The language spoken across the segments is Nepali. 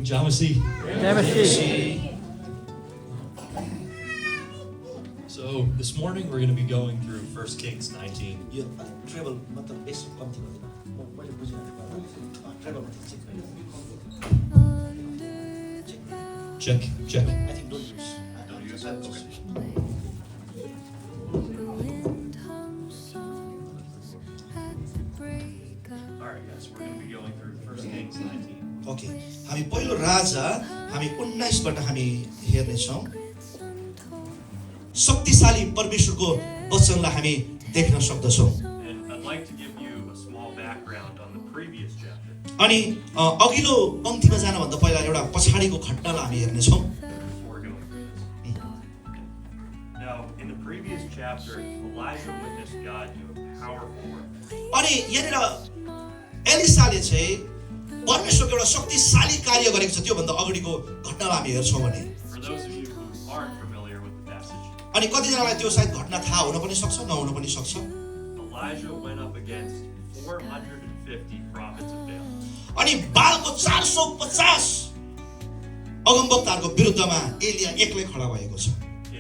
Jamasi. Jamasi. So this morning we're going to be going through 1 Kings 19. यो ट्रेभल मतलब बेस कम्ती गर्दैन मैले बुझिन ट्रेभल मतलब check Check. I think don't use Alright guys, we're going to be going through 1 Kings 19. Okay हामी पहिलो राजा हामी 19 बाट हामी हेर्ने छौं शक्तिशाली परमेश्वरको वचनलाई हामी देख्न सक्दछौं And I'd like to give you a small background on the previous chapter. अनि अघिल्लो पंक्तिमा जान भन्दा पहिला एउटा पछाडीको घटनालाई हामी हेर्ने छौं Before going through this. Now, in the previous chapter, Elijah witnessed God do a powerful work. अनि यहाँनिर एलिसाले चाहिँ परमेश्वरको एउटा शक्तिशाली कार्य गरेको छ त्यो भन्दा अगाडिको घटनालाई हामी हेर्छौं भने For those of you who aren't familiar with the passage, अनि कतिजनालाई त्यो सायद घटना थाहा हुन पनि सक्छ नहुन पनि सक्छ Elijah went up against 450 prophets of Baal. अनि बालको 450 अगमवक्ताहरूको विरुद्धमा एलिया एक्लै खडा भएको छ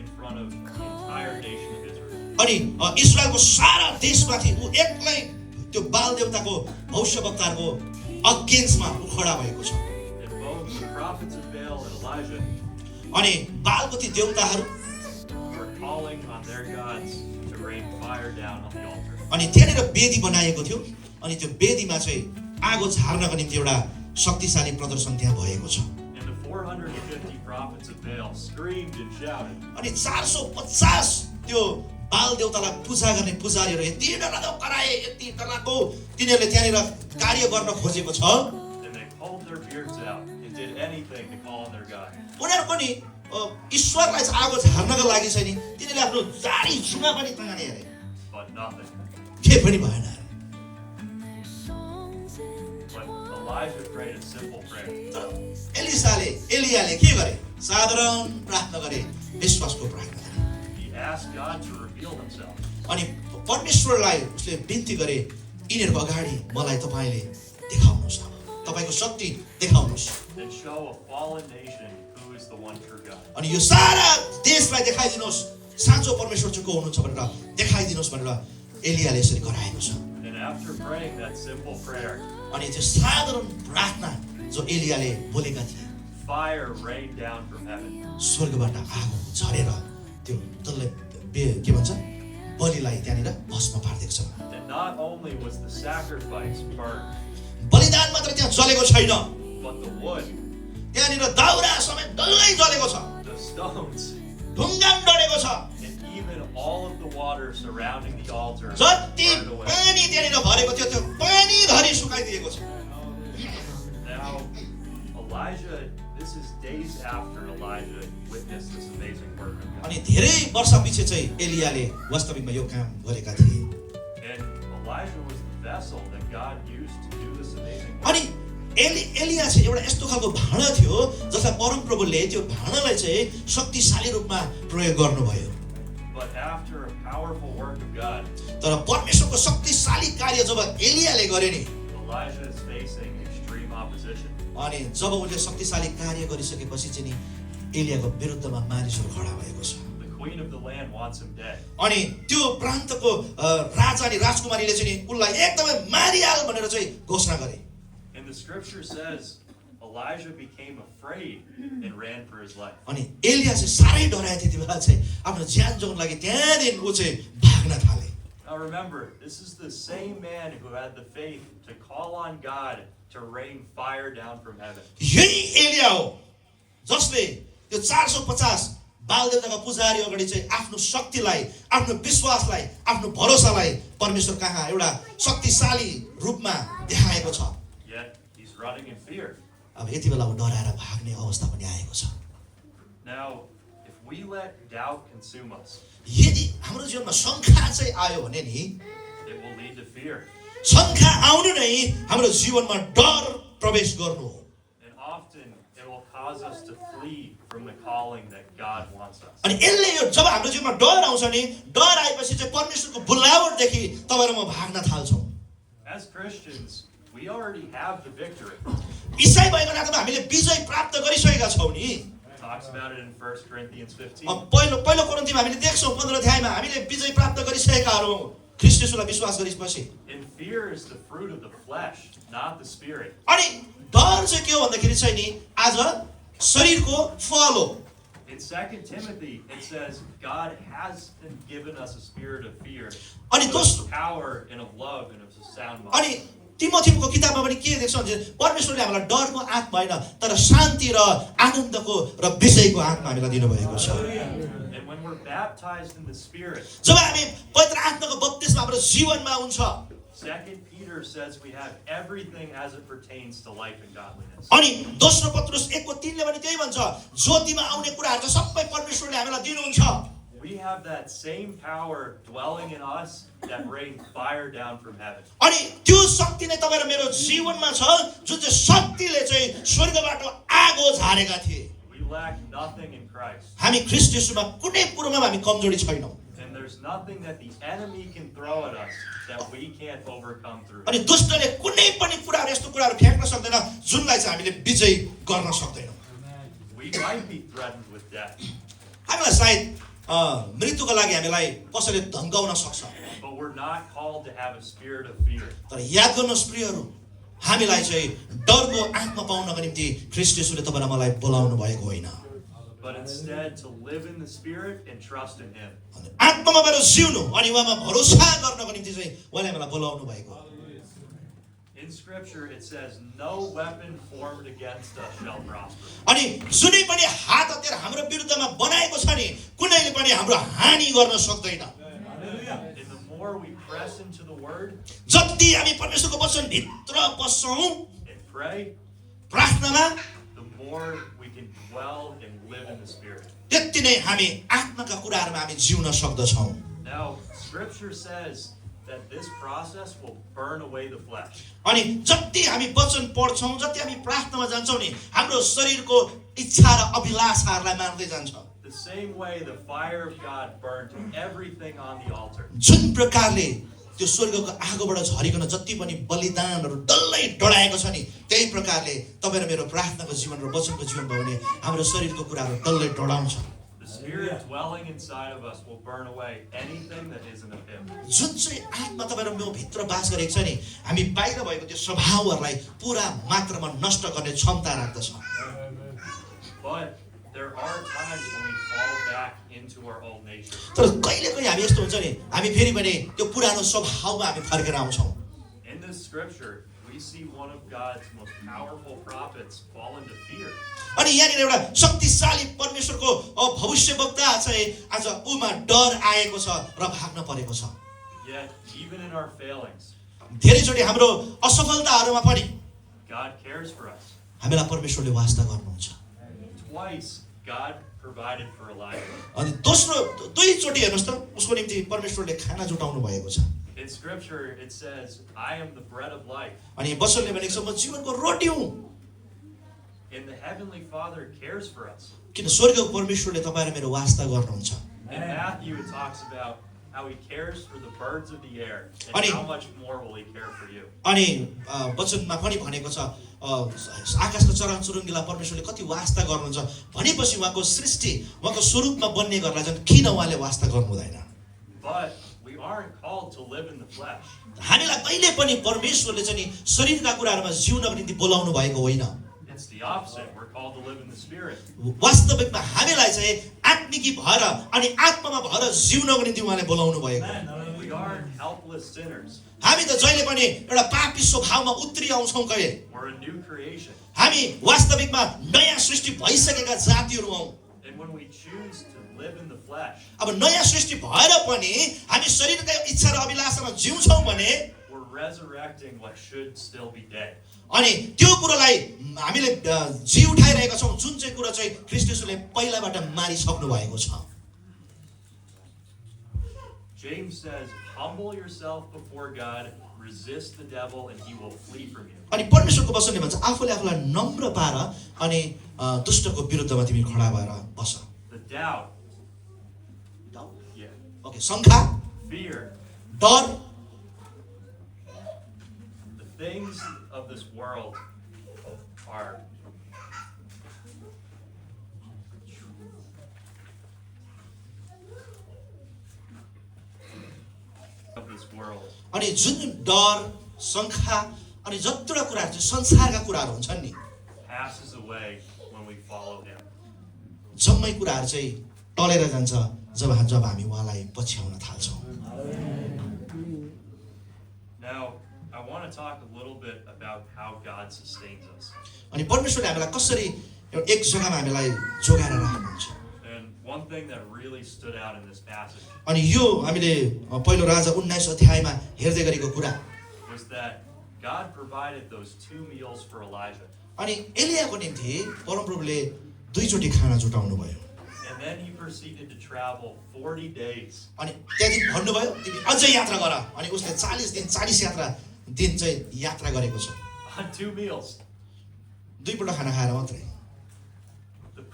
In front of the entire nation of Israel. अनि इस्रायलको सारा देशमाथि उ एक्लै त्यो बाल देवताको भविष्यवक्ताहरूको अगेन्स्टमा उ खडा भएको छ And both the prophets of Baal and Elijah अनि बालको ती देवताहरू were calling on their gods to rain fire down on the altar. अनि त्यहाँनिर वेदी बनाएको थियो अनि त्यो वेदीमा चाहिँ आगो झार्नको निम्ति एउटा शक्तिशाली प्रदर्शन त्यहाँ भएको छ And the 450 prophets of Baal screamed and shouted. अनि 450 त्यो बाल देवतालाई पूजा गर्ने पुजारीहरू यति डरलाग्दो कराए यति डरलाग्दो तिनीहरूले त्यहाँनिर कार्य गर्न खोजेको छ And they pulled their beards out and did anything to call on their God. उनीहरू पनि ईश्वरलाई चाहिँ आगो झार्नको लागि चाहिँ नि तिनीहरूले आफ्नो जारी झुमा पनि ताने अरे But nothing. के पनि भएन But Elijah prayed a simple prayer. तर एलियाले के गरे साधारण प्रार्थना गरे विश्वासको प्रार्थना गरे He asked God to reveal himself. अनि परमेश्वरलाई उसले बिन्ती गरे यिनीहरूको अगाडि मलाई तपाईले देखाउनुहोस् अब तपाईको शक्ति देखाउनुहोस् And show a fallen nation who is the one true God. अनि यो सारा देशलाई देखाइदिनुहोस् साँचो परमेश्वर चाहिँ को हुनुहुन्छ भनेर देखाइदिनुहोस् भनेर एलियाले यसरी गराएको छ And after praying that simple prayer, अनि त्यो साधारण प्रार्थना जो एलियाले बोलेका थिए fire rained down from heaven. स्वर्गबाट आगो झरेर त्यो तल्ले के भन्छ बलिलाई त्यहाँनिर भस्म पार्दिएको छ And not only was the sacrifice burned, बलिदान मात्र त्यहाँ जलेको छैन but the wood, त्यहाँनिर दाउरा समेत डल्लै जलेको छ the stones, ढुङ्गा पनि डढेको छ and even all of the water surrounding the altar जति burned away. पानी त्यहाँनिर भरेको थियो त्यो पानी धरि सुकाइदिएको छ Now, Elijah, this is days after Elijah witnessed this amazing work of God. अनि धेरै वर्ष पछि चाहिँ एलियाले वास्तविकमा यो काम गरेका थिए And Elijah was the vessel that God used to do this amazing work. अनि एलिया चाहिँ एउटा यस्तो खालको भाँडा थियो जसलाई परमप्रभुले त्यो भाँडालाई चाहिँ शक्तिशाली रूपमा प्रयोग गर्नुभयो But after a powerful work of God, तर परमेश्वरको शक्तिशाली कार्य जब एलियाले गरे नि Elijah is facing extreme opposition. अनि जब उनले शक्तिशाली कार्य गरिसकेपछि चाहिँ नि एलियाको विरुद्धमा मानिसहरू खडा भएको छ The queen of the land wants him dead. अनि त्यो प्रान्तको राजा अनि राजकुमारीले चाहिँ नि उनलाई एकदमै मारिहाल भनेर चाहिँ घोषणा गरे And the scripture says Elijah became afraid and ran for his life. अनि एलिया चाहिँ साह्रै डराए त्यति बेला चाहिँ आफ्नो ज्यान जोगाउनको लागि त्यहाँदेखि ऊ चाहिँ भाग्न थाले Now remember, this is the same man who had the faith to call on God to rain fire down from heaven. यही एलिया हो जसले त्यो 450 बाल देवताका पुजारी अगाडि चाहिँ आफ्नो शक्तिलाई आफ्नो विश्वासलाई आफ्नो भरोसालाई परमेश्वर कहाँ एउटा शक्तिशाली रूपमा देखाएको छ Yet he's running in fear. अब यति बेला ऊ डराएर भाग्ने अवस्था पनि आएको छ Now, if we let doubt consume us, यदि हाम्रो जीवनमा शङ्का चाहिँ आयो भने नि it will lead to fear. शङ्का आउनु नै हाम्रो जीवनमा डर प्रवेश गर्नु हो And often it will cause us to flee from the calling that God wants us. अनि यसले यो जब हाम्रो जीवनमा डर आउँछ नि डर आएपछि चाहिँ परमेश्वरको बोलावटदेखि तपाईँ र म भाग्न थाल्छौँ As Christians, we already have the victory. ईसाई भएको नातामा हामीले विजय प्राप्त प्राप्त गरिसकेका छौँ नि Talks about it in 1 Corinthians 15. पहिलो कोरिन्थीमा हामीले देख्छौँ 15 अध्यायमा हामीले विजय प्राप्त गरिसकेकाहरू हौँ ख्रीष्ट येशूलाई विश्वास गरेपछि And fear is the fruit of the flesh, not the spirit. अनि डर चाहिँ के हो भन्दाखेरि चाहिँ नि आज शरीरको फल हो In 2 Timothy, it says, God hasn't given us a spirit of fear, अनि but दोस्रो of power and of love and of a sound mind. अनि तिमोथीको किताबमा पनि के देख्छौँ भने परमेश्वरले हामीलाई डरको आत्मा होइन तर शान्ति र आनन्दको र विजयको आत्मा हामीलाई दिनुभएको छ And when we're baptized in the Spirit, जब हामी पवित्र आत्माको बप्तिस्मा हाम्रो जीवनमा हुन्छ 2 Peter says we have everything as it pertains to life and godliness. अनि दोस्रो पत्रुस 1:3 ले पनि त्यही भन्छ ज्योतिमा आउने कुराहरू चाहिँ सबै परमेश्वरले हामीलाई दिनुहुन्छ We have that same power dwelling in us that rained fire down from heaven. अनि त्यो शक्ति नै तपाईँ र मेरो जीवनमा छ जुन चाहिँ शक्तिले चाहिँ स्वर्गबाट आगो झारेका थिए We lack nothing in Christ. हामी ख्रीष्ट येशूमा कुनै कुरोमा हामी कमजोरी छैनौँ And there's nothing that the enemy can throw at us that we can't overcome through. अनि दुष्टले कुनै पनि कुराहरू यस्तो कुराहरू फ्याँक्न सक्दैन जुनलाई चाहिँ हामीले विजय गर्न सक्दैनौँ We might be threatened with death, हामीलाई सायद मृत्युको लागि हामीलाई कसैले धम्काउन सक्छ but we're not called to have a spirit of fear. तर याद गर्नुहोस् प्रियहरू हामीलाई चाहिँ डरको आत्मा पाउनको निम्ति ख्रीष्ट येशूले तपाईँलाई मलाई बोलाउनु भएको होइन But instead to live in the Spirit and trust in Him. अनि आत्मामा गएर जिउनु अनि उहाँमा भरोसा गर्नको निम्ति चाहिँ उहाँले हामीलाई बोलाउनु भएको हो In Scripture it says, no weapon formed against us shall prosper. अनि जुनै पनि हात हतियार हाम्रो विरुद्धमा बनाएको छ नि कुनैले पनि हाम्रो हानि गर्न सक्दैन And the more we press into the Word जति हामी परमेश्वरको वचन भित्र बस्छौँ and pray, प्रार्थनामा the more we can dwell and live in the Spirit. त्यति नै हामी आत्माका कुराहरूमा हामी जिउन सक्दछौँ Now, Scripture says that this process will burn away the flesh. अनि जति हामी वचन पढ्छौँ जति हामी प्रार्थनामा जान्छौँ नि हाम्रो शरीरको इच्छा र अभिलाषाहरूलाई मार्दै जान्छ The same way the fire of God burned everything on the altar. जुन प्रकारले त्यो स्वर्गको आगोबाट झरिकन जति पनि बलिदानहरू डल्लै डढाएको छ नि त्यही प्रकारले तपाईँ र मेरो प्रार्थनाको जीवन र वचनको जीवन भयो भने हाम्रो शरीरको कुराहरू डल्लै डढाउँछ The Spirit dwelling inside of us will burn away anything that isn't of Him. जुन चाहिँ आत्मा तपाईँ र म भित्र बास गरेको छ नि हामी बाहिर भएको त्यो स्वभावहरूलाई पुरा मात्रामा नष्ट गर्ने क्षमता राख्दछ But there are times when we fall back into our old nature. तर कहिलेकाहीँ हामी यस्तो हुन्छ नि हामी फेरि पनि त्यो पुरानो स्वभावमा हामी फर्केर आउँछौँ In this scripture, we see one of God's most powerful prophets fall into fear. अनि यहाँनिर एउटा शक्तिशाली परमेश्वरको भविष्यवक्ता चाहिँ आज उमा डर आएको छ र भाग्न परेको छ Yet, even in our failings, धेरैचोटि हाम्रो असफलताहरूमा पनि God cares for us. हामीलाई परमेश्वरले वास्ता गर्नुहुन्छ Twice, God provided for Elijah. अनि दोस्रो दुईचोटि हेर्नुहोस् त उसको निम्ति परमेश्वरले खाना जुटाउनु भएको छ In scripture, it says, I am the bread of life. अनि वचनले भनेको छ म जीवनको रोटी हुँ And the Heavenly Father cares for us. किन स्वर्गको परमेश्वरले तपाईँ र मेरो वास्ता गर्नुहुन्छ In Matthew, it talks about how He cares for the birds of the air. And Ani- how much more will He care for you? अनि वचनमा पनि भनेको छ आकाशको चराचुरुङ्गीलाई परमेश्वरले कति वास्ता गर्नुहुन्छ भनेपछि उहाँको सृष्टि उहाँको स्वरूपमा बन्ने गर्नलाई झन् किन उहाँले वास्ता गर्नु हुँदैन But we aren't called to live in the flesh. हामीलाई कहिले पनि परमेश्वरले चाहिँ नि शरीरका कुराहरूमा जिउनको निम्ति बोलाउनु भएको होइन It's the opposite. We're called to live in the Spirit. वास्तविकमा हामीलाई चाहिँ आत्मिकी भएर अनि आत्मामा भएर जिउनको निम्ति उहाँले बोलाउनु भएको We aren't helpless sinners. हामी त जहिले पनि एउटा पापी स्वभावमा उत्रि आउँछौँ कहिले We're a new creation. हामी वास्तविकमा नयाँ सृष्टि भइसकेका जातिहरू हौँ And when we choose to live in the flesh, अब नयाँ सृष्टि भएर पनि हामी शरीरका इच्छा र अभिलाषामा जिउँछौँ भने we're resurrecting what should still be dead. अनि त्यो कुरोलाई हामीले जी उठाइरहेका छौँ जुन चाहिँ कुरो चाहिँ ख्रीष्ट येशूले पहिलाबाट मारिसक्नु भएको छ James says, humble yourself before God, resist the devil, and he will flee from you. अनि परमेश्वरको वचनले भन्छ आफूले आफूलाई नम्र पार अनि दुष्टको विरुद्धमा तिमी खडा भएर बस The doubt, yeah, ओके शङ्का fear, डर the things of this world are world अनि जुन डर शङ्का अनि जतिवटा कुराहरू चाहिँ संसारका कुराहरू हुन्छन् नि passes away when we follow him. जम्मै कुराहरू चाहिँ टलेर जान्छ जब हामी उहाँलाई पछ्याउन थाल्छौँ. Now, I want to talk a little bit about how God sustains us. अनि परमेश्वरले हामीलाई कसरी एक जग्गामा हामीलाई जोगाएर राख्नुहुन्छ. And one thing that really stood out in this passage अनि यो हामीले पहिलो राजा 19 अध्यायमा हेर्दै गरेको कुरा was that God provided those 2 meals for Elijah. अनि एलियाको निम्ति परमप्रभुले दुईचोटि खाना जुटाउनु भयो. And then he proceeded to travel 40 days. अनि त्यहाँदेखि भन्नुभयो तिमी अझै यात्रा गर अनि उसले 40 दिन 40 दिन चाहिँ यात्रा गरेको छ On 2 meals. दुईपल्ट खाना खाएर मात्रै. The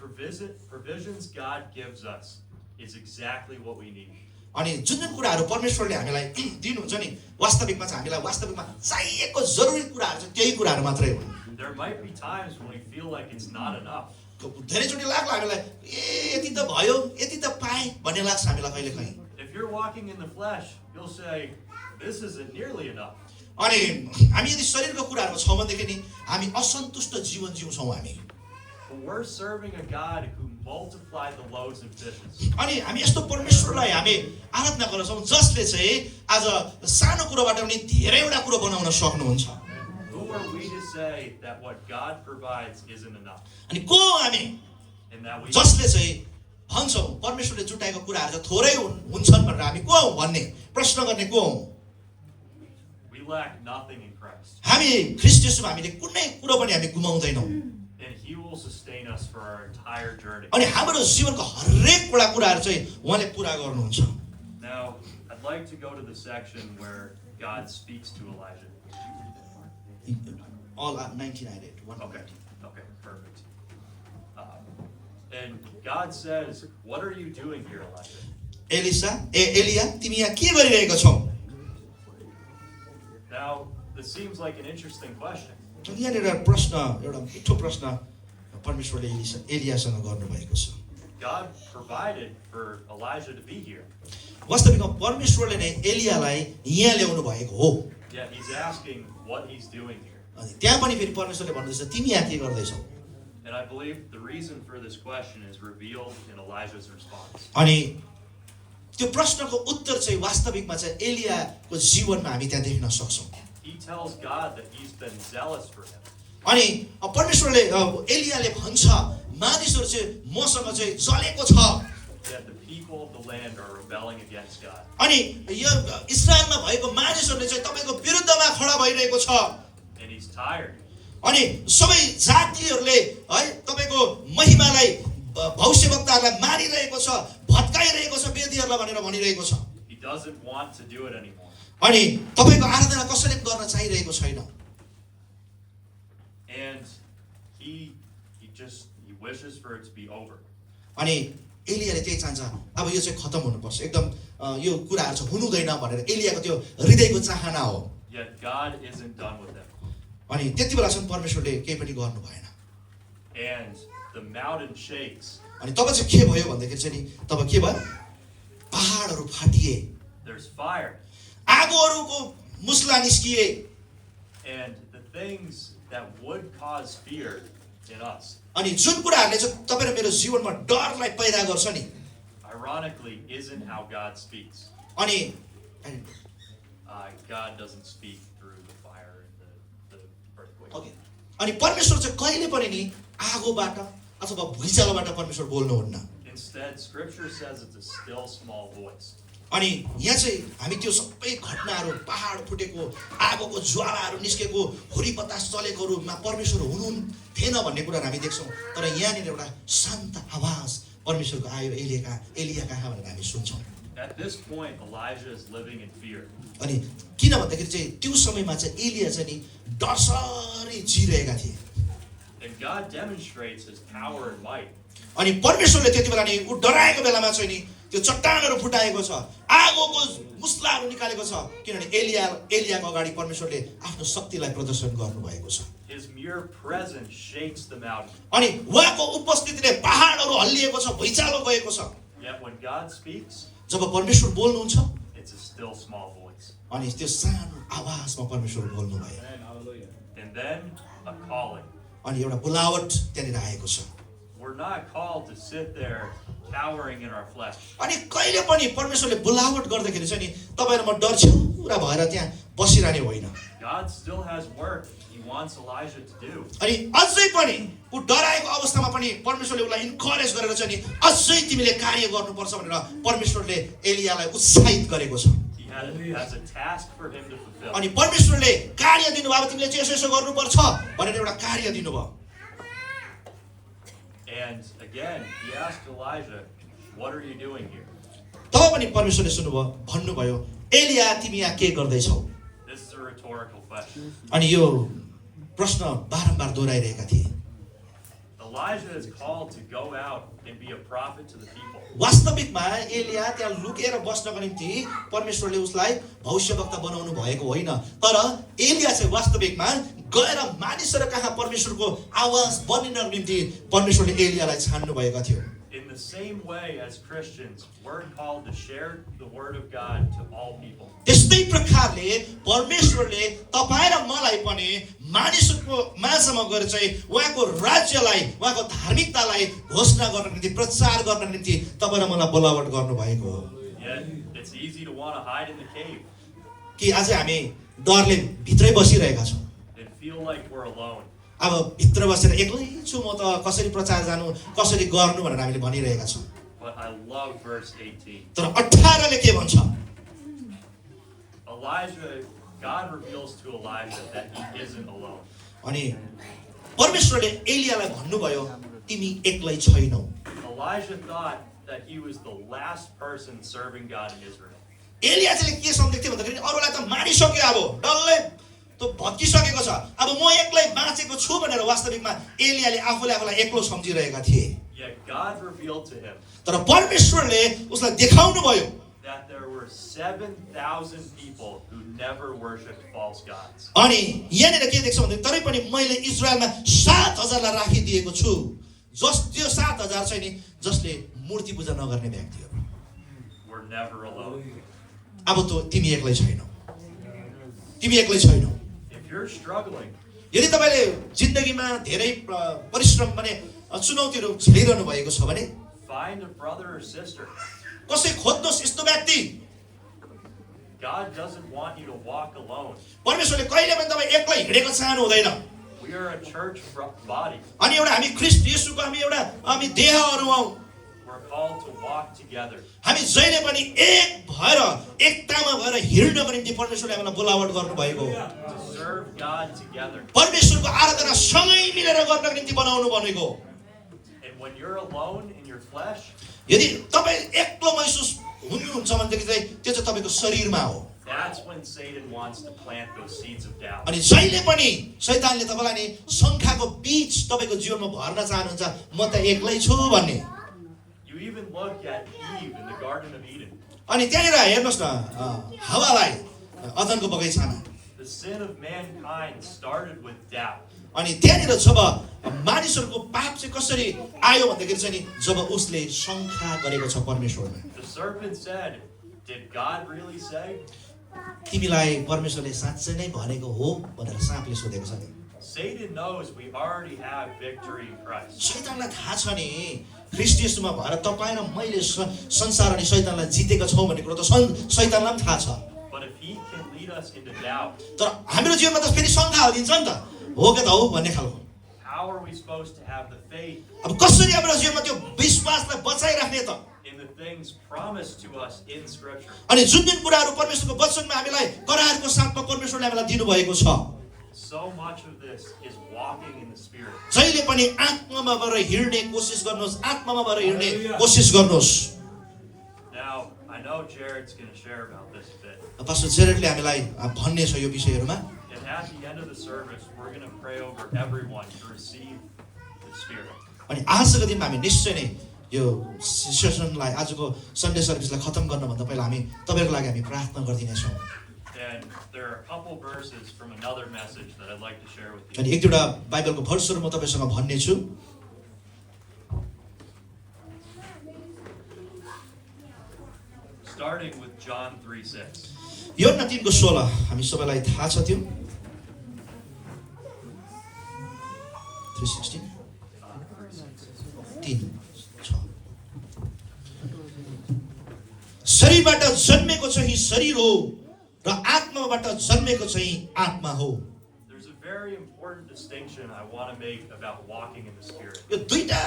provisions God gives us is exactly what we need. अनि जुन कुराहरू परमेश्वरले हामीलाई दिनुहुन्छ नि वास्तविकमा चाहिँ हामीलाई वास्तविकमा चाहिएको जरुरी कुराहरू चाहिँ त्यही कुराहरू मात्रै हुन्. There might be times when we feel like it's not enough. धेरैचोटि लाग्ला हामीलाई यति त भयो यति त पाएँ भन्ने लाग्छ हामीलाई कहिलेकाहीँ. If you're walking in the flesh, you'll say, this isn't nearly enough. अनि हामी यदि शरीरको कुराहरू छौँ भनेदेखि नि हामी असन्तुष्ट जीवन जिउँछौँ हामी. But we're serving a God who multiplied the loaves and fishes. अनि हामी यस्तो परमेश्वरलाई हामी आराधना गर्छौँ जसले चाहिँ आज सानो कुरोबाट पनि धेरैवटा कुरो बनाउन सक्नुहुन्छ. Who are we to say that what God provides isn't enough? अनि को हामी And that we जसले चाहिँ भन्छौँ परमेश्वरले जुटाएको कुराहरू चाहिँ थोरै हुन्छन् भनेर हामी को हौँ भन्ने प्रश्न गर्ने को हौँ. we lack nothing in Christ. हामी ख्रीष्ट येशूमा हामीले कुनै कुरो पनि हामी गुमाउँदैनौँ. And he will sustain us for our entire journey. अनि हाम्रो जीवनको हरेकवटा कुराहरू चाहिँ उहाँले पुरा गर्नुहुन्छ. Now, I'd like to go to the section where God speaks to Elijah. All 1998 Okay, perfect. And God says, what are you doing here, Elijah? Elia तिमी यहाँ के गरिरहेको छौ? Now, this seems like an interesting question. यहाँनिर प्रश्न एउटा मिठो प्रश्न परमेश्वरले एलियासँग गर्नुभएको छ. God provided for Elijah to be here. वास्तविकमा परमेश्वरले नै एलियालाई यहाँ ल्याउनु भएको हो. Yet he's asking what he's doing here. अनि त्यहाँ पनि फेरि परमेश्वरले भन्दैछ तिमी यहाँ के गर्दैछौ? And I believe the reason for this question is revealed in Elijah's response. अनि त्यो प्रश्नको उत्तर चाहिँ वास्तविकमा चाहिँ एलियाको जीवनमा हामी त्यहाँ देख्न सक्छौँ. He tells God that he's been zealous for him. अनि परमेश्वरले एलियाले भन्छ मानिसहरू चाहिँ मसँग चाहिँ जलेको छ. Yet the people of the land are rebelling against God. अनि यो इस्रायलमा भएको मानिसहरूले चाहिँ तपाईको विरुद्धमा खडा भइरहेको छ. And he's tired. अनि सबै जातिहरूले है तपाईको महिमालाई भविष्यवक्ताहरूलाई मारिरहेको छ, भत्काइरहेको छ वेदीहरूलाई भनेर भनिरहेको छ. He doesn't want to do it anymore. अनि तपाईको आराधना कसैले गर्न चाहिरहेको छैन. And he wishes for it to be over. अनि एलियाले त्यही चाहन्छ अब यो चाहिँ खतम हुनुपर्छ एकदम यो कुराहरू चाहिँ हुनुहुँदैन भनेर एलियाको त्यो हृदयको चाहना हो. Yet God isn't done with him. अनि त्यति बेलासम्म परमेश्वरले केही पनि गर्नु भएन. And the mountain shakes. अनि तब चाहिँ के भयो भन्दाखेरि चाहिँ नि तब के भयो? पहाडहरू फाटिए. There's fire. आगोहरूको मुस्ला निस्किए. And the things that would cause fear in us, अनि जुन कुराहरूले चाहिँ तपाईँ र मेरो जीवनमा डरलाई पैदा गर्छ नि ironically, isn't how God speaks. अनि God doesn't speak through the fire and the earthquake. Okay अनि परमेश्वर चाहिँ कहिले पनि नि आगोबाट अथवा भुइँचालोबाट परमेश्वर बोल्नुहुन्न. Instead, Scripture says it's a still small voice. अनि यहाँ चाहिँ हामी त्यो सबै घटनाहरू पहाड फुटेको आगोको ज्वालाहरू निस्केको हुरी बतास चलेकोहरूमा परमेश्वर हुनुहुन्थेन भन्ने कुराहरू हामी देख्छौँ. तर यहाँनिर एउटा शान्त आवाज परमेश्वरको आयो एलिया कहाँ भनेर हामी सुन्छौँ. At this point, Elijah is living in fear. अनि किन भन्दाखेरि चाहिँ त्यो समयमा चाहिँ एलिया चाहिँ नि डरसरी जिरहेका थिए. And God demonstrates his power and might. अनि परमेश्वरले त्यति बेला नि उ डराएको बेलामा चाहिँ नि त्यो चट्टानहरू फुटाएको छ, आगोको मुस्लाहरू निकालेको छ, किनभने एलियाको अगाडि परमेश्वरले आफ्नो शक्तिलाई प्रदर्शन गर्नुभएको छ. His mere presence shakes the mountain. अनि उहाँको उपस्थितिले पहाडहरू हल्लिएको छ, भुइँचालो गएको छ. Yet when God speaks, जब परमेश्वर बोल्नुहुन्छ it's a still small voice. अनि त्यो सानो आवाजमा परमेश्वर बोल्नु भयो And then a calling. अनि एउटा बोलावट त्यहाँनिर आएको छ We're not called to sit there cowering in our flesh. अनि कहिले पनि परमेश्वरले बोलावट गर्दाखेरि चाहिँ नि तपाईँ र म डरछिउरा भएर त्यहाँ बसिरहने होइन God still has work He wants Elijah to do. अनि अझै पनि ऊ डराएको अवस्थामा पनि परमेश्वरले उसलाई इन्करेज गरेर चाहिँ नि अझै तिमीले कार्य गर्नुपर्छ भनेर परमेश्वरले एलियालाई उत्साहित गरेको छ He has a task for him to fulfill. अनि परमेश्वरले कार्य दिनुभयो तिमीले चाहिँ यसो यसो गर्नुपर्छ भनेर एउटा कार्य दिनुभयो And again, he asked Elijah, "What are you doing here?" तब पनि परमेश्वरले सुन्नुभयो भन्नुभयो एलिया तिमी यहाँ के गर्दैछौ This is a rhetorical question. अनि यो प्रश्न बारम्बार दोहोऱ्याइरहेका थिए Elijah is called to go out and be a prophet to the people. वास्तविकमा Elia त्यहाँ लुकेर बस्नको निम्ति परमेश्वरले उसलाई भविष्यवक्ता बनाउनु भएको होइन तर एलिया चाहिँ वास्तविकमा गएर मानिसहरू कहाँ परमेश्वरको आवाज बनिनको निम्ति परमेश्वरले एलियालाई छान्नु भएका थियो In the same way as Christians, we're called to share the word of God to all people. त्यस्तै प्रकारले परमेश्वरले तपाईँ र मलाई पनि मानिसहरूको माझमा गएर चाहिँ उहाँको राज्यलाई उहाँको धार्मिकतालाई घोषणा गर्नको निम्ति प्रचार गर्नको निम्ति तपाईँ र मलाई बोलावट गर्नुभएको हो Yet, it's easy to want to hide in the cave कि आज हामी डरले भित्रै बसिरहेका छौँ and feel like we're alone. अब भित्र बसेर एक्लै छु म त कसरी प्रचार जानु कसरी गर्नु भनेर हामीले भनिरहेका छौँ But I love verse 18. तर 18 ले के भन्छ Elijah, God reveals to Elijah that he isn't alone. अनि परमेश्वरले एलियालाई भन्नुभयो तिमी एक्लै छैनौ Elijah thought that he was the last person serving God in Israel. Elia चाहिँ के सम्झेको थियो भन्दाखेरि अरूलाई त मारिसक्यो अब डल्लै त भत्किसकेको छ अब म एक्लै बाँचेको छु भनेर वास्तविकमा एलियाले आफूलाई एक्लो सम्झिरहेका थिए Yet God revealed to him तर परमेश्वरले उसलाई देखाउनु भयो that there were 7,000 people who never worshipped false gods. अनि यहाँनिर के देख्छ भन्दा तरै पनि मैले इजरायलमा 7,000 लाई राखिदिएको छु त्यो 7,000 चाहिँ नि जसले मूर्ति पूजा नगर्ने व्यक्तिहरू We're never alone. अब त तिमी एक्लै छैनौ तिमी एक्लै छैनौ If you're struggling, यदि तपाईले जिन्दगीमा धेरै परिश्रम भने चुनौतीहरू झेलिरहनु भएको छ भने find a brother or sister. कसै खोज्नुहोस् यस्तो व्यक्ति God doesn't want you to walk alone. परमेश्वरले कहिले पनि तपाईँ एक्लै हिँडेको चाहनु हुँदैन We are a church body. अनि एउटा हामी ख्रीष्ट येशूको हामी देहहरू हौ We're called to walk together. हामी जहिले पनि एक भएर एकतामा भएर हिँड्नको निम्ति परमेश्वरले हामीलाई बोलावट गर्नुभएको हो To serve God together. परमेश्वरको आराधना सँगै मिलेर गर्नको निम्ति बनाउनु भनेको हो And when you're alone in your flesh, यदि तपाईँ एक्लो महसुस हुनुहुन्छ भनेदेखि चाहिँ त्यो चाहिँ तपाईँको शरीरमा हो that's when Satan wants to plant those seeds of doubt. अनि जहिले पनि शैतानले तपाईँलाई नि शङ्काको बीज तपाईँको जीवनमा भर्न चाहनुहुन्छ म त एक्लै छु भन्ने You even look at Eve in the Garden of Eden. अनि त्यहाँनिर हेर्नुहोस् न हावालाई अदनको बगैँचामा The sin of mankind started with doubt. अनि त्यहाँनिर जब मानिसहरूको पाप चाहिँ कसरी आयो भन्दाखेरि चाहिँ नि जब उसले शङ्का गरेको छ परमेश्वरमा The serpent said, "Did God really say?" तिमीलाई परमेश्वरले साँच्चै नै भनेको हो भनेर साँपले सोधेको छ नि Satan knows we already have victory in Christ. शैतानलाई थाहा छ नि ख्रीष्ट येशूमा भएर तपाईँ र मैले संसार अनि शैतानलाई जितेका छौँ भन्ने कुरो त शैतानलाई पनि थाहा छ But if he can lead us into doubt, तर हाम्रो जीवनमा त फेरि शङ्का हालिदिन्छ नि त हो के त हो भन्ने खालको how are we supposed to have the faith अब कसरी हाम्रो जीवनमा त्यो विश्वासलाई बचाइराख्ने त in the things promised to us in Scripture? अनि जुन जुन कुराहरू परमेश्वरको वचनमा हामीलाई करारको साथमा परमेश्वरले हामीलाई दिनुभएको छ So much of this is walking in the Spirit. जहिले पनि आत्मामा भएर हिँड्ने कोसिस गर्नुहोस् आत्मामा भएर हिँड्ने कोसिस गर्नुहोस् Now, I know Jared's going to share about this a bit. Pastor जेरेडले हामीलाई भन्ने छ यो विषयहरूमा And at the end of the service, we're going to pray over everyone to receive the Spirit. अनि आजको दिनमा हामी निश्चय नै यो सेसनलाई आजको सन्डे सर्भिसलाई खतम गर्नुभन्दा पहिला हामी तपाईँहरूको लागि हामी प्रार्थना गरिदिनेछौँ And there are a couple verses from another message that I'd like to share with you. अनि एक दुईवटा बाइबलको भर्सहरू म तपाईँसँग भन्ने छु Starting with John 3:6. यूहन्ना 3:16 हामी सबैलाई थाहा छ त्यो 3:16 3:6 शरीरबाट जन्मेको चाहिँ शरीर हो र आत्माबाट जन्मेको चाहिँ आत्मा हो। There's a very important distinction I want to make about walking in the Spirit. यो दुईटा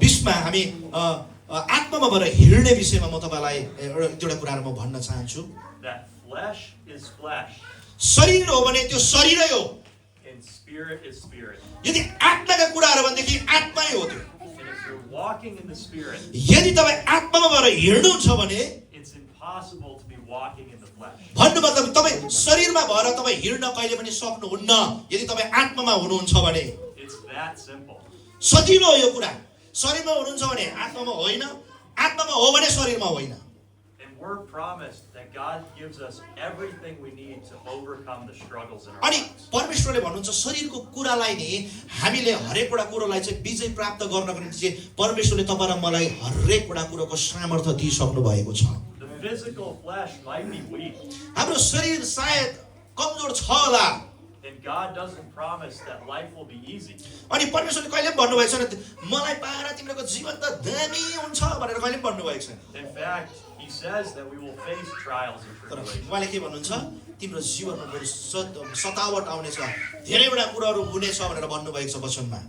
बिचमा हामी आत्मामा भएर हिँड्ने विषयमा म तपाईलाई एउटा कुराहरु म भन्न चाहन्छु। That flesh is flesh शरीर हो भने त्यो शरीरै हो, and spirit is spirit. यदि आत्माका कुराहरु भनेदेखि आत्मै हो त्यो। And if you're walking in the Spirit, यदि तपाई आत्मामा भएर हिँड्नुहुन्छ भने it's impossible to be walking in the flesh. भन्नु मतलब तपाई शरीरमा भएर तपाई हिँड्न कहिले पनि सक्नुहुन्न यदि तपाई आत्मामा हुनुहुन्छ भने। It's that simple. सजिलो हो यो कुरा। शरीरमा हुनुहुन्छ भने आत्मामा होइन, आत्मामा हो भने शरीरमा होइन। And we're promised that God gives us everything we need to overcome the struggles in our अनि lives. परमेश्वरले भन्नुहुन्छ शरीरको कुरालाई नि हामीले हरेक वटा कुरालाई चाहिँ विजय प्राप्त गर्नको निम्ति चाहिँ परमेश्वरले तपाईँ र मलाई हरेक वटा कुराको सामर्थ्य दिइसक्नु भएको छ। The physical flesh might be weak, हाम्रो शरीर सायद कमजोर छ होला, and God doesn't promise that life will be easy. अनि परमेश्वरले कहिले पनि भन्नुभएको छैन मलाई पाएर तिम्रो जीवन त दामी हुन्छ भनेर कहिले पनि भन्नुभएको छैन। In fact, He says that we will face trials and तर tribulations. उहाँले के भन्नुहुन्छ तिम्रो जीवनमा बरु सतावट आउनेछ, धेरैवटा कुराहरू हुनेछ भनेर भन्नुभएको छ वचनमा।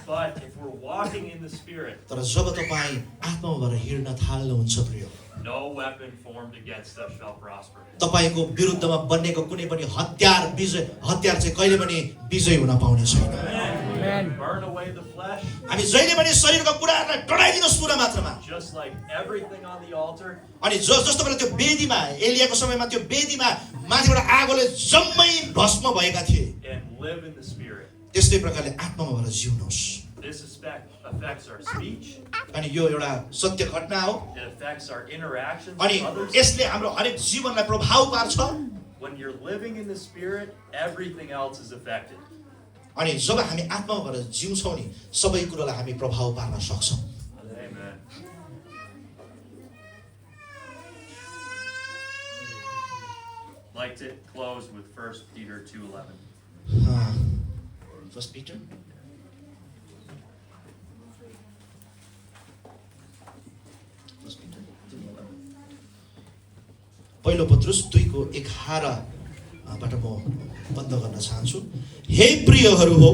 But if we're walking in the Spirit, तर जब तपाईँ आत्मामा भएर हिँड्न थाल्नुहुन्छ प्रिय, no weapon formed against us shall prosper. तपाईको विरुद्धमा बनेको कुनै पनि हतियार चाहिँ कहिले पनि विजय हुन पाउने छैन। Amen. Burn away the flesh, हामी जहिले पनि शरीरका कुराहरूलाई डढाइदिनुहोस् पुरा मात्रामा। just like everything on the altar. अनि जस्तो बेला त्यो वेदीमा एलियाको समयमा त्यो वेदीमा माथिबाट आगोले जम्मै भस्म भएका थिए, And live in the Spirit. त्यस्तै प्रकारले आत्मामा भएर जिउनुहोस्। This affects our speech. अनि यो एउटा सत्य घटना हो It affects our interactions अनि with others. यसले हाम्रो हरेक जीवनलाई प्रभाव पार्छ। When you're living in the Spirit, everything else is affected. अनि जब हामी आत्मामा भएर जिउँछौँ नि सबै कुरालाई हामी प्रभाव पार्न सक्छौँ। Amen. Like to close with 1 Peter 2:11. First Peter पहिलो पत्रुस 2:11 बाट म बन्द गर्न चाहन्छु। हे प्रियहरू हो,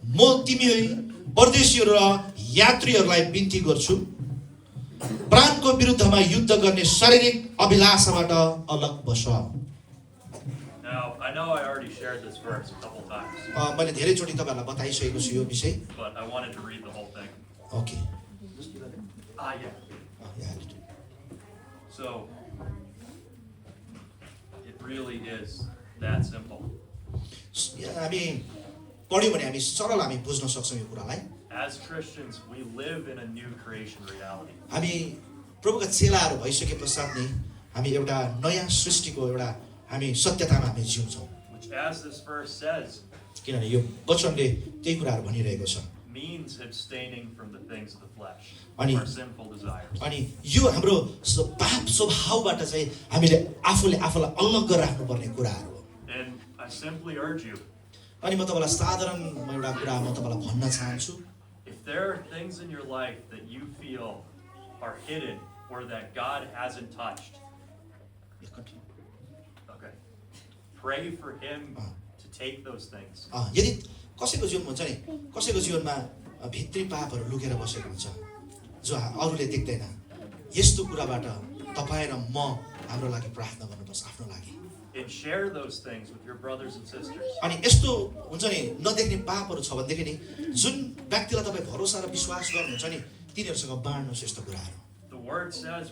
म तिमी परदेशीहरू र यात्रीहरूलाई बिन्ती गर्छु, प्राणको विरुद्धमा युद्ध गर्ने शारीरिक अभिलाषाबाट अलग बस। Now, I know I already shared this verse a couple times, मैले धेरैचोटि तपाईँहरूलाई बताइसकेको छु यो विषय। but I wanted to read the whole thing. Okay Yeah. So, it really is that simple. हामी पढ्यौँ भने हामी सरल हामी बुझ्न सक्छौँ यो कुरालाई। As Christians, we live in a new creation reality. हामी प्रभुका चेलाहरू भइसके पश्चात नि हामी एउटा नयाँ सृष्टिको एउटा हामी सत्यतामा हामी जिउँछौँ। Which, as this verse says, किनभने यो वचनले त्यही कुराहरू भनिरहेको छ। means abstaining from the things of the flesh, Ani- our sinful desires. अनि यो हाम्रो पाप स्वभावबाट चाहिँ हामीले आफूलाई अलग राख्नुपर्ने कुराहरू हो। And I simply urge you, अनि म तपाईँलाई साधारण एउटा कुरा म तपाईँलाई भन्न चाहन्छु। if there are things in your life that you feel are hidden or that God hasn't touched, okay, pray for Him to take those things. यदि कसैको जीवन हुन्छ नि कसैको जीवनमा भित्री पापहरू लुकेर बसेको हुन्छ जो अरूले देख्दैन, यस्तो कुराबाट तपाईँ र म हाम्रो लागि प्रार्थना गर्नुपर्छ आफ्नो लागि। And share those things with your brothers and sisters. अनि यस्तो हुन्छ नि नदेख्ने पापहरू छ भनेदेखि नि जुन व्यक्तिलाई तपाईँ भरोसा र विश्वास गर्नुहुन्छ नि तिनीहरूसँग बाँड्नुहोस् यस्तो कुराहरू। The Word says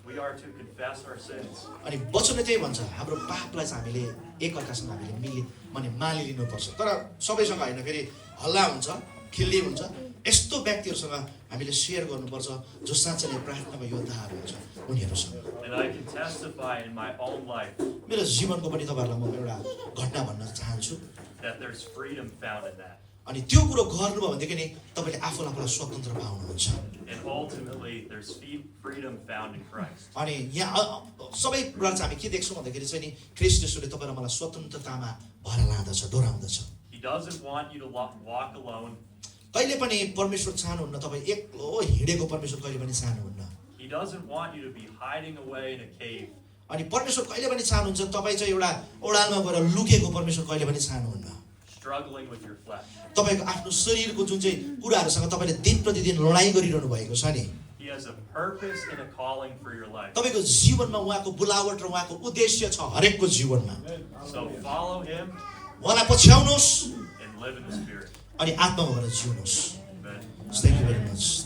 we are to confess our sins. अनि वचनले त्यही भन्छ हाम्रो पापलाई चाहिँ हामीले एकअर्कासँग हामीले मानिलिनुपर्छ। तर सबैसँग होइन, फेरि हल्ला हुन्छ, खिल्ली हुन्छ, यस्तो व्यक्तिहरूसँग हामीले सेयर गर्नुपर्छ जो साँच्चै नै प्रार्थनामा योद्धाहरू हुन्छ उनीहरूसँग। And I can testify in my own life मेरो जीवनको पनि तपाईँहरूलाई म एउटा घटना भन्न चाहन्छु। that there's freedom found in that. अनि त्यो कुरो गर्नुभयो भनेदेखि नि तपाईँले आफूलाई स्वतन्त्र पाउनुहुन्छ। And ultimately, there's freedom found in Christ. अनि यहाँ सबै कुरा चाहिँ हामी के देख्छौँ भन्दाखेरि चाहिँ नि ख्रीष्ट येशूले तपाईँ र मलाई स्वतन्त्रतामा भर लाँदछ, डोराउँदछ। He doesn't want you to walk alone. कहिले पनि परमेश्वर चाहनुहुन्न तपाईँ एक्लो हिँडेको परमेश्वर कहिले पनि चाहनुहुन्न। He doesn't want you to be hiding away in a cave. अनि परमेश्वर कहिले पनि चाहनुहुन्छ तपाईँ चाहिँ एउटा ओडालमा गएर लुकेको परमेश्वर कहिले पनि चाहनुहुन्न। Struggling with your flesh. तपाईँको आफ्नो शरीरको जुन चाहिँ कुराहरूसँग तपाईँले दिन प्रतिदिन लडाइँ गरिरहनु भएको छ नि, He has a purpose and a calling for your life. तपाईँको जीवनमा उहाँको बुलावट र उहाँको उद्देश्य छ हरेकको जीवनमा। So follow him उहाँलाई पछ्याउनुहोस् and live in the Spirit. अनि आत्मामा गएर जिउनुहोस्। Amen. Thank you very much.